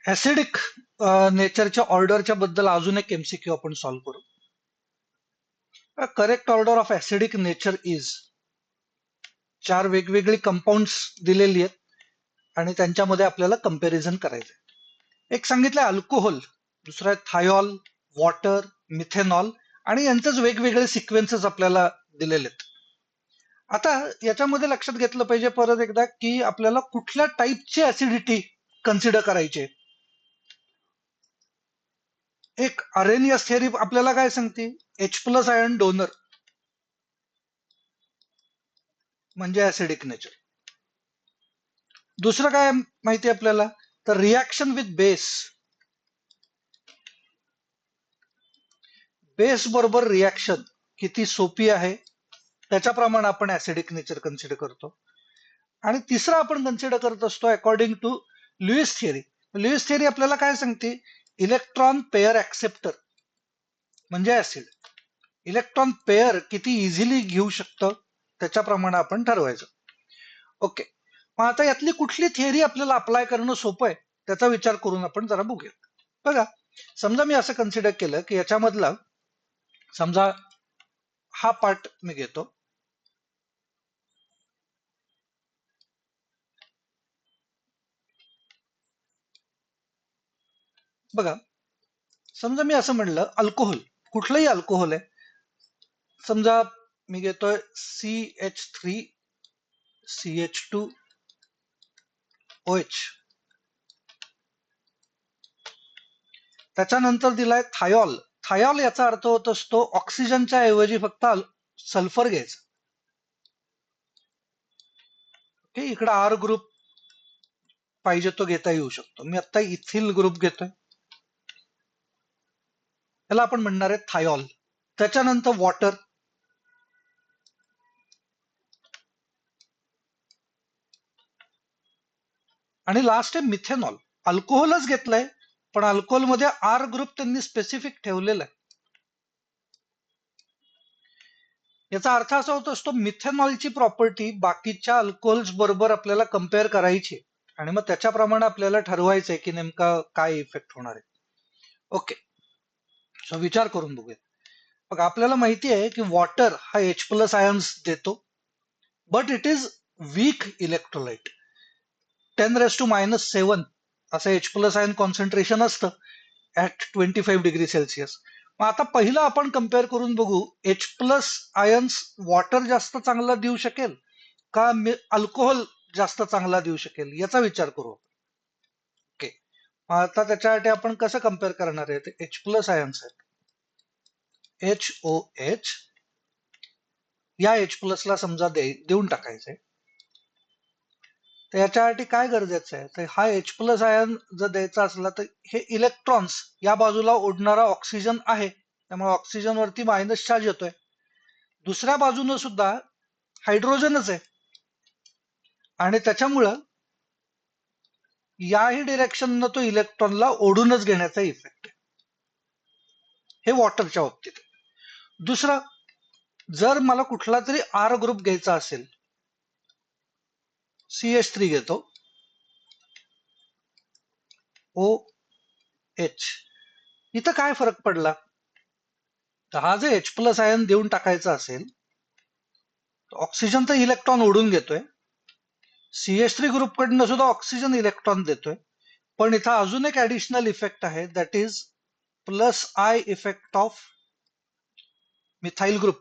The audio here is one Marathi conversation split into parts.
ऍसिडिक नेचरच्या ऑर्डरच्या बद्दल अजून एक एमसीक्यू आपण सॉल्व्ह करू. Correct order of acidic nature is, चार वेगवेगळी कंपाऊंड्स दिलेली आहेत आणि त्यांच्यामध्ये आपल्याला कंपॅरिझन करायचं. एक सांगितलंय अल्कोहोल, दुसरं आहे थायॉल, वॉटर, मिथेनॉल आणि यांचेच वेगवेगळे सिक्वेन्सेस आपल्याला दिलेले आहेत. आता याच्यामध्ये लक्षात घेतलं पाहिजे परत एकदा की आपल्याला कुठल्या टाईपची ऍसिडिटी कन्सिडर करायची. एक अरेनियस थिअरी आपल्याला काय सांगते, H+ आयन डोनर म्हणजे ऍसिडिक नेचर. दुसरं काय माहिती आपल्याला, तर रिॲक्शन विथ बेस, बेस बरोबर रिॲक्शन किती सोपी आहे त्याच्याप्रमाणे आपण ऍसिडिक नेचर कन्सिडर करतो. आणि तिसरं आपण कन्सिडर करत असतो according to Lewis theory. Lewis theory आपल्याला काय सांगते, इलेक्ट्रॉन पेअर ऍक्सेप्टर म्हणजे ऍसिड. इलेक्ट्रॉन पेअर किती इझिली घेऊ शकतं त्याच्याप्रमाणे आपण ठरवायचं. ओके, मग आता यातली कुठली थिअरी आपल्याला अप्लाय करणं सोपं आहे त्याचा विचार करून आपण जरा बघूया. बघा, समजा मी असं कन्सिडर केलं की याच्यामधला समजा हा पार्ट मी घेतो, बघा समजा मी असं म्हणलं अल्कोहोल, कुठलंही अल्कोहोल आहे, समजा मी घेतोय CH3CH2OH, त्याच्यानंतर दिलाय थायॉल. थायॉल याचा अर्थ होत असतो ऑक्सिजनच्या ऐवजी फक्त सल्फर घ्यायचं. ओके, इकडे आर ग्रुप पाहिजे तो घेता येऊ शकतो. मी आता इथिल ग्रुप घेतोय, त्याला आपण म्हणणार आहे थायॉल. त्याच्यानंतर वॉटर, आणि लास्ट आहे मिथेनॉल. अल्कोहोलच घेतलंय पण अल्कोहोल मध्ये आर ग्रुप त्यांनी स्पेसिफिक ठेवलेला आहे. याचा अर्थ असा होत असतो मिथेनॉलची प्रॉपर्टी बाकीच्या अल्कोहोल्स बरोबर आपल्याला कम्पेअर करायची आणि मग त्याच्याप्रमाणे आपल्याला ठरवायचंय की नेमका काय इफेक्ट होणार आहे. ओके, सो विचार करून बघूया. बघा आपल्याला माहिती आहे की वॉटर हा H+ आयन्स देतो, but it is weak electrolyte. 10⁻⁷ असं H+ आयन कॉन्सन्ट्रेशन असतं ऍट 25°C. मग आता पहिलं आपण कम्पेअर करून बघू, H+ आयन्स वॉटर जास्त चांगला देऊ शकेल का अल्कोहोल जास्त चांगला देऊ शकेल याचा विचार करू. ओके, आता त्याच्यासाठी आपण कसं कम्पेअर करणार आहे, ते H+ आयन्स आहेत HOH, या H+ ला समजा देऊन टाकायचंय. तर याच्यासाठी काय गरजेचं आहे, तर हा H+ आयन जर द्यायचा असला तर हे इलेक्ट्रॉन्स या बाजूला ओढणारा ऑक्सिजन आहे, त्यामुळे ऑक्सिजन वरती मायनस चार्ज येतोय. दुसऱ्या बाजूनं सुद्धा हायड्रोजनच आहे आणि त्याच्यामुळं याही डिरेक्शननं तो इलेक्ट्रॉनला ओढूनच घेण्याचा इफेक्ट आहे. हे वॉटरच्या बाबतीत आहे. दुसरं, जर मला कुठला तरी आर ग्रुप घ्यायचा असेल, CH3 घेतो, OH, इथं काय फरक पडला, तर हा जर H+ आयन देऊन टाकायचा असेल ऑक्सिजनचा इलेक्ट्रॉन ओढून घेतोय, CH3 ग्रुप कडनं सुद्धा ऑक्सिजन इलेक्ट्रॉन देतोय, पण इथं अजून एक ऍडिशनल इफेक्ट आहे, that is +I effect of methyl group.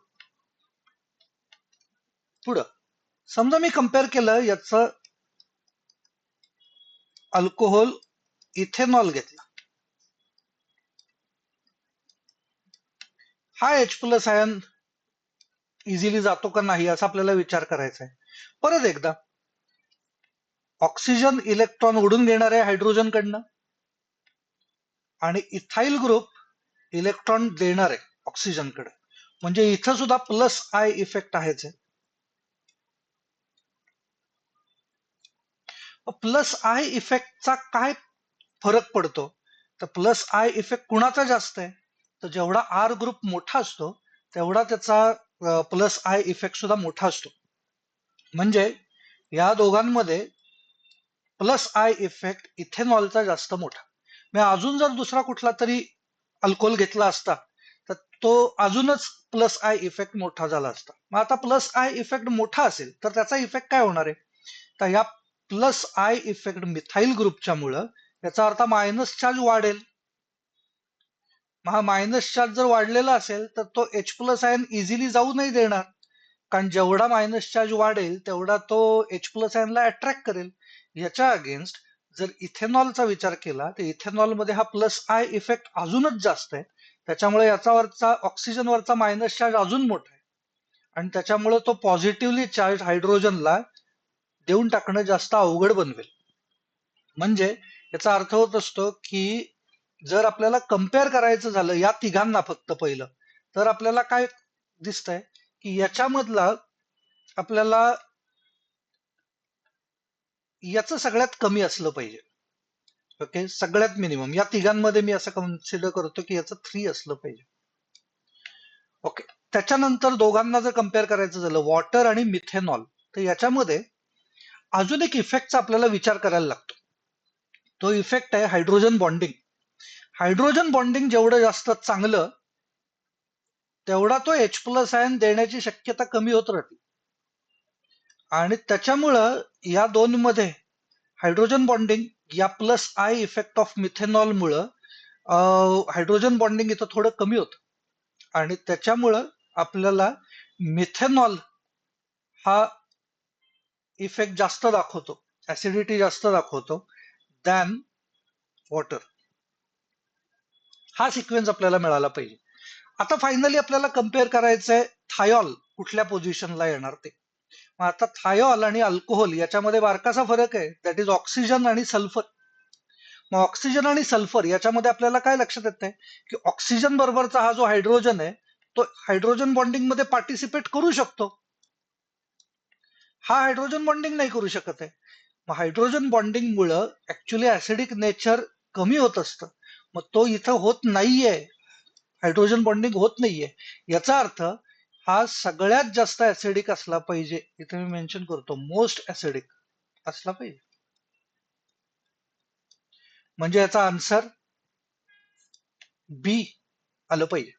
पुढं समजा मी कम्पेअर केलं याचं अल्कोहोल इथेनॉल घेतला, हा H+ आयन इझिली जातो का नाही असा आपल्याला विचार करायचा आहे. परत एकदा, ऑक्सिजन इलेक्ट्रॉन ओढून घेणार आहे हायड्रोजन कडनं आणि इथाइल ग्रुप इलेक्ट्रॉन देणार आहे ऑक्सिजनकडे, म्हणजे इथं सुद्धा +I इफेक्ट आहेच आहे. +I इफेक्टचा काय फरक पडतो, तर +I इफेक्ट कुणाचा जास्त आहे, तर जेवढा आर ग्रुप मोठा असतो तेवढा त्याचा +I इफेक्ट सुद्धा मोठा असतो. म्हणजे या दोघांमध्ये +I इफेक्ट इथेनॉलचा जास्त मोठा. मी अजून जर दुसरा कुठला तरी अल्कोहोल घेतला असता तर तो अजूनच प्लस आय इफेक्ट मोठा झाला असता. मग आता प्लस आय इफेक्ट मोठा असेल तर त्याचा इफेक्ट काय होणार आहे? तर या प्लस आय इफेक्ट मिथाईल ग्रुपच्या मुळे याचा अर्थ मायनस चार्ज वाढेल. मग हा मायनस चार्ज जर वाढलेला असेल तर तो H प्लस आयन इझिली जाऊ नाही देणार, कारण जेवढा मायनस चार्ज वाढेल तेवढा तो H प्लस आयनला अट्रॅक्ट करेल. याच्या अगेन्स्ट जर इथेनॉलचा विचार केला तर इथेनॉलमध्ये हा प्लस आय इफेक्ट अजूनच जास्त आहे. त्याच्यामुळे याच्यावरचा ऑक्सिजनवरचा मायनस चार्ज अजून मोठा आहे आणि त्याच्यामुळे तो पॉझिटिव्हली चार्ज हायड्रोजनला देऊन टाकणं जास्त अवघड बनवेल. म्हणजे याचा अर्थ होत असतो की जर आपल्याला कम्पेअर करायचं झालं या तिघांना फक्त पहिलं, तर आपल्याला काय दिसतंय की याच्यामधला आपल्याला याचं सगळ्यात कमी असलं पाहिजे. ओके, सगळ्यात मिनिमम या तिघांमध्ये मी असं कन्सिडर करतो की याचं 3 असलं पाहिजे. ओके, त्याच्यानंतर दोघांना जर कम्पेअर करायचं झालं वॉटर आणि मिथेनॉल, तर याच्यामध्ये अजून एक इफेक्टचा आपल्याला विचार करायला लागतो. तो इफेक्ट आहे हायड्रोजन बॉन्डिंग. हायड्रोजन बॉन्डिंग जेवढं जास्त चांगलं तेवढा तो H प्लस आयन देण्याची शक्यता कमी होत राहते. आणि त्याच्यामुळं या दोन मध्ये हायड्रोजन बॉन्डिंग या plus I effect of methanol मुळे हायड्रोजन बॉन्डिंग इथं थोडं कमी होतं आणि त्याच्यामुळं आपल्याला मिथेनॉल हा इफेक्ट जास्त दाखवतो, ऍसिडिटी जास्त दाखवतो दॅन वॉटर. हा सिक्वेन्स आपल्याला मिळाला पाहिजे. आता फायनली आपल्याला कम्पेअर करायचंय थायॉल कुठल्या पोझिशनला येणार ते. मग आता थायॉल आणि अल्कोहोल याच्यामध्ये बारकासा फरक आहे, दॅट इज ऑक्सिजन आणि सल्फर. मग ऑक्सिजन आणि सल्फर याच्यामध्ये आपल्याला काय लक्षात येत आहे की ऑक्सिजन बरोबरचा हा जो हायड्रोजन आहे तो हायड्रोजन बॉन्डिंग मध्ये पार्टिसिपेट करू शकतो, हा हायड्रोजन बॉन्डिंग नाही करू शकत आहे. मग हायड्रोजन बॉन्डिंग मुळे ऍक्च्युली ऍसिडिक नेचर कमी होत असतं. मग तो इथं होत नाहीये, हायड्रोजन बॉन्डिंग होत नाहीये. याचा अर्थ हा सगळ्यात जास्त ऍसिडिक असला पाहिजे. इथे मी मेन्शन करतो मोस्ट ऍसिडिक असला पाहिजे. म्हणजे याचा आन्सर बी आलं पाहिजे.